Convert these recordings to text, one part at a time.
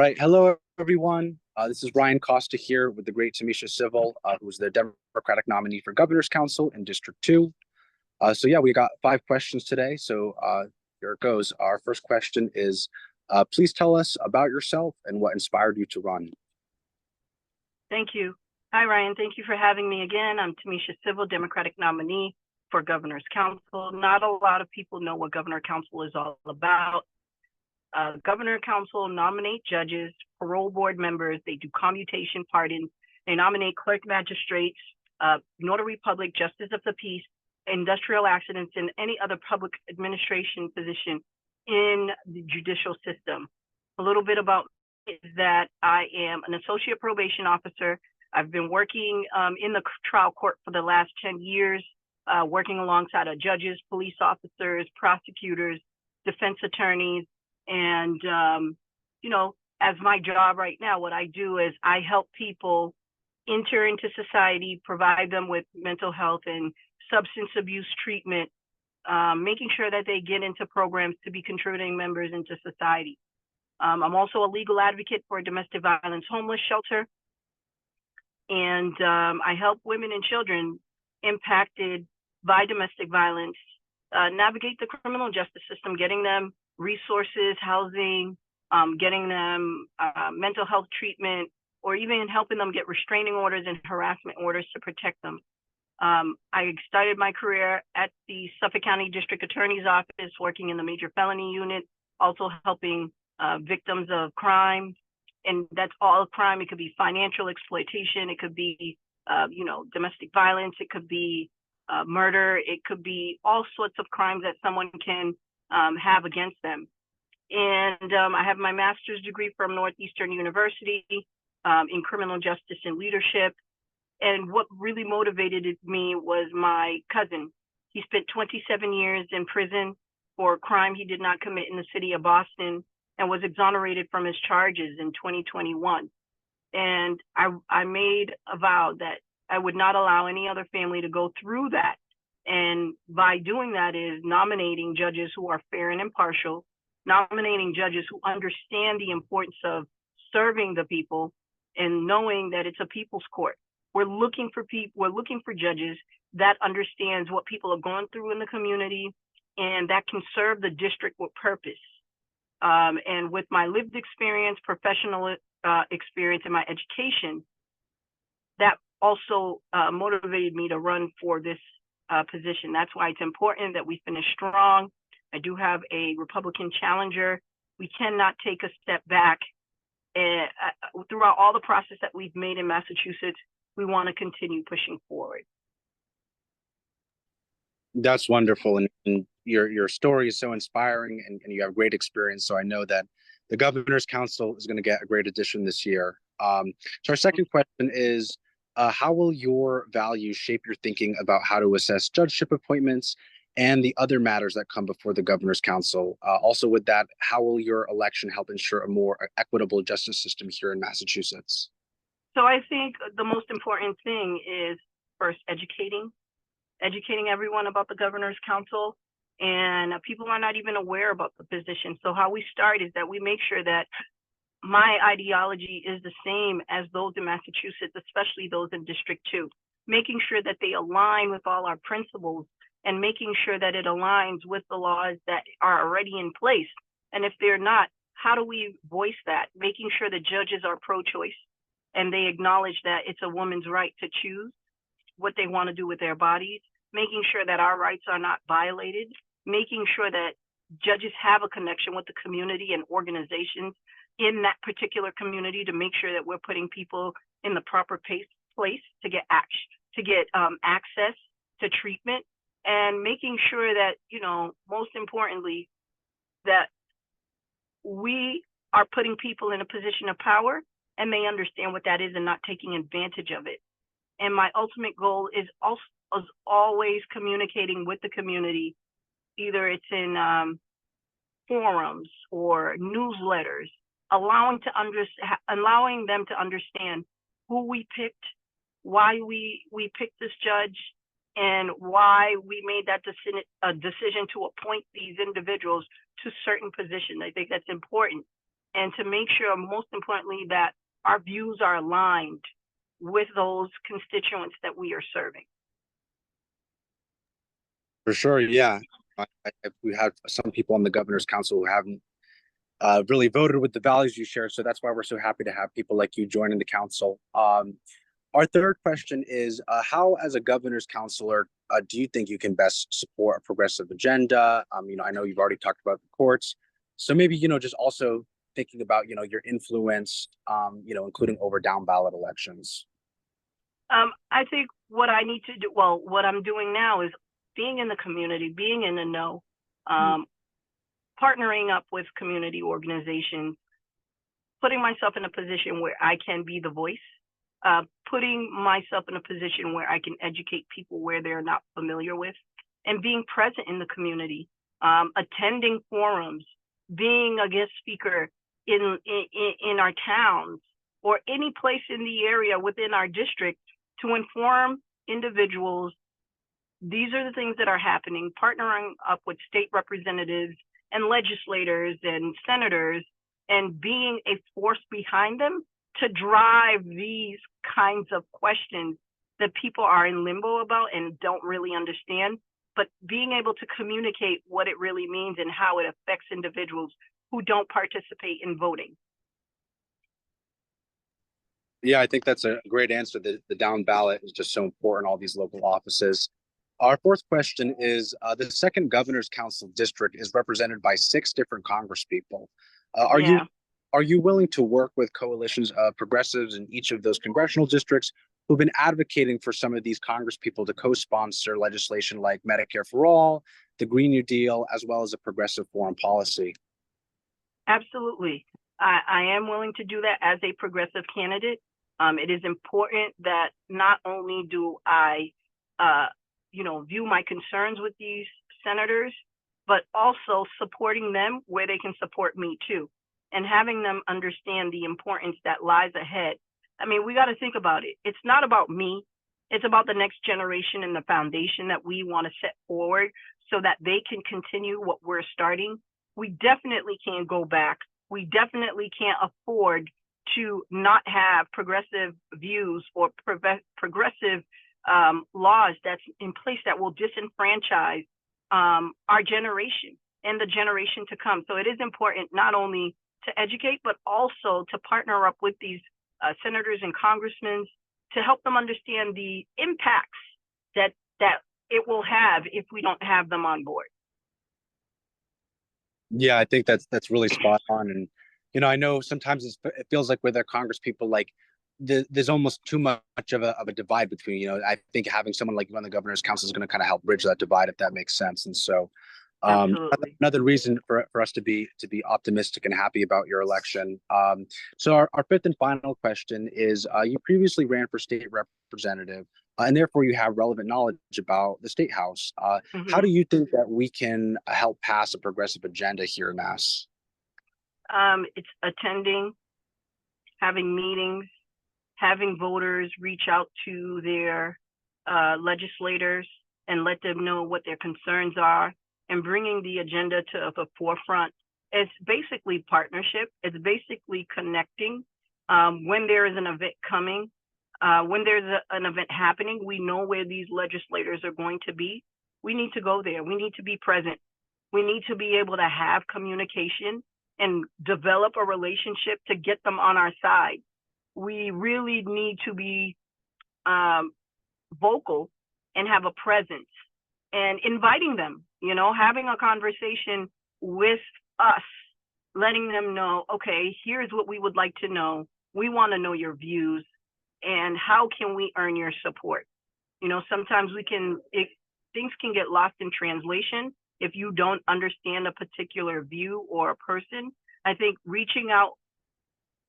right. Hello, everyone. This is Ryan Costa here with the great Tamisha Civil, who's the Democratic nominee for Governor's Council in District 2. So we got 5 questions today. So here it goes. Our first question is, please tell us about yourself and what inspired you to run. Thank you. Hi, Ryan. Thank you for having me again. I'm Tamisha Civil, Democratic nominee for Governor's Council. Not a lot of people know what Governor Council is all about. Governor Council nominate judges, parole board members, they do commutation pardons, they nominate clerk magistrates, notary public, justice of the peace, industrial accidents, and any other public administration position in the judicial system. A little bit about is that I am an associate probation officer. I've been working in the trial court for the last 10 years, working alongside judges, police officers, prosecutors, defense attorneys. And, as my job right now, what I do is I help people enter into society, provide them with mental health and substance abuse treatment, making sure that they get into programs to be contributing members into society. I'm also a legal advocate for a domestic violence homeless shelter. And I help women and children impacted by domestic violence navigate the criminal justice system, getting them resources, housing, getting them mental health treatment, or even helping them get restraining orders and harassment orders to protect them. I started my career at the Suffolk County District Attorney's Office, working in the major felony unit, also helping victims of crime. And that's all crime. It could be financial exploitation. It could be, domestic violence. It could be murder. It could be all sorts of crimes that someone can have against them. And I have my master's degree from Northeastern University in criminal justice and leadership. And what really motivated me was my cousin. He spent 27 years in prison for a crime he did not commit in the city of Boston and was exonerated from his charges in 2021. And I made a vow that I would not allow any other family to go through that. And by doing that is nominating judges who are fair and impartial, nominating judges who understand the importance of serving the people and knowing that it's a people's court. We're looking for judges that understands what people are going through in the community and that can serve the district with purpose. And with my lived experience, professional experience, and my education, that also motivated me to run for this position. That's why it's important that we finish strong. I do have a Republican challenger. We cannot take a step back. Throughout all the process that we've made in Massachusetts, we want to continue pushing forward. That's wonderful. And your story is so inspiring and you have great experience. So I know that the Governor's Council is going to get a great addition this year. So our second question is, how will your values shape your thinking about how to assess judgeship appointments and the other matters that come before the Governor's Council? Also with that, how will your election help ensure a more equitable justice system here in Massachusetts? So I think the most important thing is first educating everyone about the Governor's Council. And people are not even aware about the position. So how we start is that we make sure that my ideology is the same as those in Massachusetts, especially those in District 2, making sure that they align with all our principles and making sure that it aligns with the laws that are already in place. And if they're not, how do we voice that? Making sure the judges are pro-choice and they acknowledge that it's a woman's right to choose what they want to do with their bodies, making sure that our rights are not violated, making sure that judges have a connection with the community and organizations in that particular community to make sure that we're putting people in the proper place to get access to treatment, and making sure that, most importantly, that we are putting people in a position of power and they understand what that is and not taking advantage of it. And my ultimate goal is always communicating with the community, either it's in forums or newsletters, allowing them to understand who we picked, why we picked this judge, and why we made that decision to appoint these individuals to certain positions. I think that's important. and to make sure, most importantly, that our views are aligned with those constituents that we are serving. For sure, yeah. We have some people on the governor's council who haven't really voted with the values you share, so that's why we're so happy to have people like you joining the council. Our third question is, how, as a governor's counselor, do you think you can best support a progressive agenda? I know you've already talked about the courts, so maybe, just also thinking about, your influence, including over down ballot elections. I think what I need to do, well, what I'm doing now is being in the community, being in the know, partnering up with community organizations, putting myself in a position where I can be the voice, putting myself in a position where I can educate people where they're not familiar with, and being present in the community, attending forums, being a guest speaker in our towns or any place in the area within our district to inform individuals. These are the things that are happening, partnering up with state representatives and legislators and senators, and being a force behind them to drive these kinds of questions that people are in limbo about and don't really understand, but being able to communicate what it really means and how it affects individuals who don't participate in voting. Yeah, I think that's a great answer. The down ballot is just so important, all these local offices. Our fourth question is, the second governor's council district is represented by 6 different congresspeople. Are you willing to work with coalitions of progressives in each of those congressional districts who've been advocating for some of these congresspeople to co-sponsor legislation like Medicare for All, the Green New Deal, as well as a progressive foreign policy? Absolutely. I am willing to do that as a progressive candidate. It is important that not only do I, view my concerns with these senators, but also supporting them where they can support me too, and having them understand the importance that lies ahead. I mean, we got to think about it. It's not about me. It's about the next generation and the foundation that we want to set forward so that they can continue what we're starting. We definitely can't go back. We definitely can't afford to not have progressive views or progressive laws that's in place that will disenfranchise our generation and the generation to come. So it is important not only to educate, but also to partner up with these senators and congressmen to help them understand the impacts that it will have if we don't have them on board. Yeah, I think that's really spot on. And, I know sometimes it feels like with our Congress people, like there's almost too much of a divide between, I think having someone like you on the governor's council is going to kind of help bridge that divide, if that makes sense. And so another reason for us to be optimistic and happy about your election. So our fifth and final question is, you previously ran for state representative, and therefore you have relevant knowledge about the state house. How do you think that we can help pass a progressive agenda here in Mass? It's attending, having meetings, having voters reach out to their legislators and let them know what their concerns are, and bringing the agenda to the forefront. It's basically partnership. It's basically connecting. When there is an event coming, when there's an event happening, we know where these legislators are going to be. We need to go there. We need to be present. We need to be able to have communication and develop a relationship to get them on our side. We really need to be vocal and have a presence and inviting them, having a conversation with us, letting them know, okay, here's what we would like to know. We want to know your views and how can we earn your support? Sometimes things can get lost in translation if you don't understand a particular view or a person. I think reaching out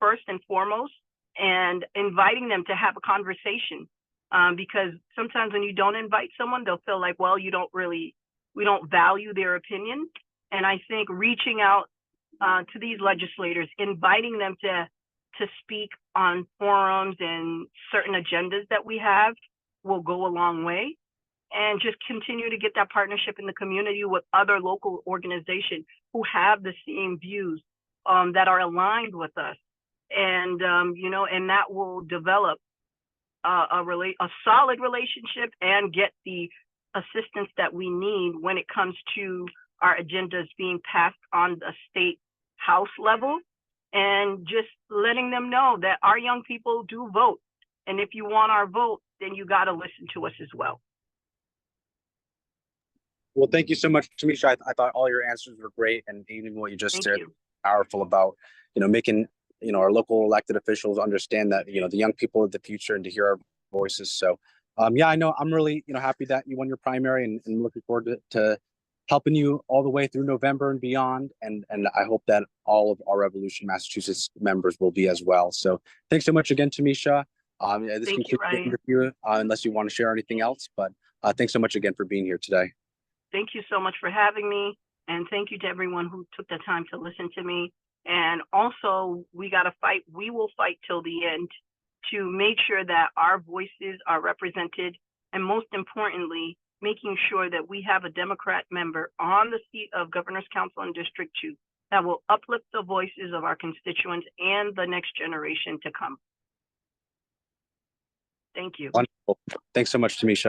first and foremost and inviting them to have a conversation, because sometimes when you don't invite someone, they'll feel like, well, we don't value their opinion. And I think reaching out to these legislators, inviting them to speak on forums and certain agendas that we have will go a long way. And just continue to get that partnership in the community with other local organizations who have the same views that are aligned with us. And, and that will develop a solid relationship and get the assistance that we need when it comes to our agendas being passed on the state house level, and just letting them know that our young people do vote. And if you want our vote, then you got to listen to us as well. Well, thank you so much, Tamisha. I thought all your answers were great, and even what you just said, powerful about, making, our local elected officials understand that, the young people of the future, and to hear our voices. So, yeah, I know I'm really, happy that you won your primary, and looking forward to helping you all the way through November and beyond. And I hope that all of our Revolution Massachusetts members will be as well. So thanks so much again, Tamisha. This concludes the interview, unless you want to share anything else, but thanks so much again for being here today. Thank you so much for having me. And thank you to everyone who took the time to listen to me. And also, we got to fight. We will fight till the end to make sure that our voices are represented. And most importantly, making sure that we have a Democrat member on the seat of Governor's Council in District 2 that will uplift the voices of our constituents and the next generation to come. Thank you. Wonderful. Thanks so much, Tamisha.